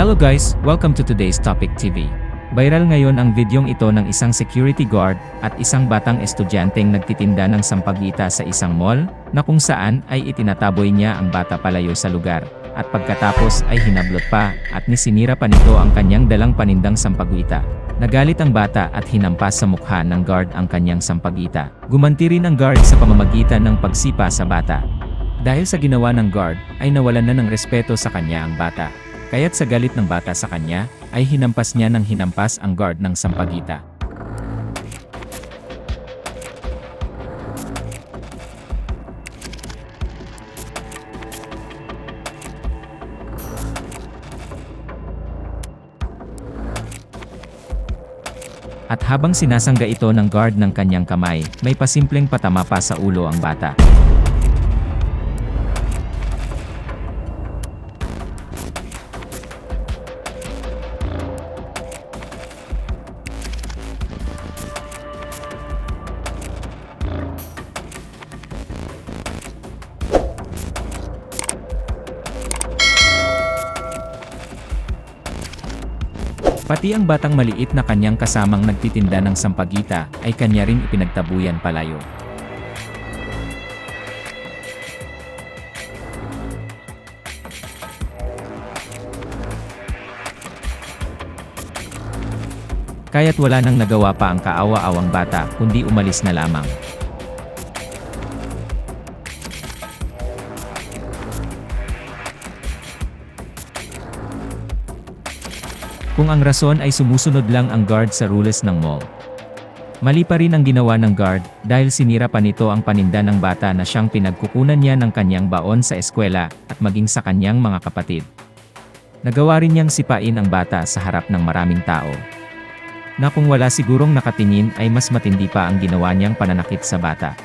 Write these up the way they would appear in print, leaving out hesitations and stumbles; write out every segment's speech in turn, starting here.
Hello guys, welcome to today's Topic TV. Viral ngayon ang videong ito ng isang security guard at isang batang estudyanteng nagtitinda ng sampagita sa isang mall, na kung saan ay itinataboy niya ang bata palayo sa lugar, at pagkatapos ay hinablot pa at nisinira pa nito ang kanyang dalang panindang sampagita. Nagalit ang bata at hinampas sa mukha ng guard ang kanyang sampagita. Gumanti rin ang guard sa pamamagitan ng pagsipa sa bata. Dahil sa ginawa ng guard, ay nawalan na ng respeto sa kanya ang bata. Kaya't sa galit ng bata sa kanya, ay hinampas niya ng hinampas ang guard ng sampagita. At habang sinasangga ito ng guard ng kanyang kamay, may pasimpleng patama pa sa ulo ang bata. Pati ang batang maliit na kanyang kasamang nagtitinda ng sampagita, ay kanya rin ipinagtabuyan palayo. Kaya't wala nang nagawa pa ang kaawa-awang bata, kundi umalis na lamang. Kung ang rason ay sumusunod lang ang guard sa rules ng mall. Mali pa rin ang ginawa ng guard, dahil sinira pa nito ang paninda ng bata na siyang pinagkukunan niya ng kanyang baon sa eskwela, at maging sa kanyang mga kapatid. Nagawa rin niyang sipain ang bata sa harap ng maraming tao. Na kung wala sigurong nakatingin ay mas matindi pa ang ginawa niyang pananakit sa bata.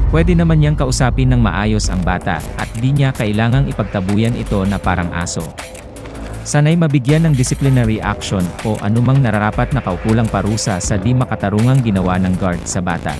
Pwede naman niyang kausapin ng maayos ang bata, at di niya kailangang ipagtabuyan ito na parang aso. Sana'y mabigyan ng disciplinary action o anumang nararapat na kaukulang parusa sa di makatarungang ginawa ng guard sa bata.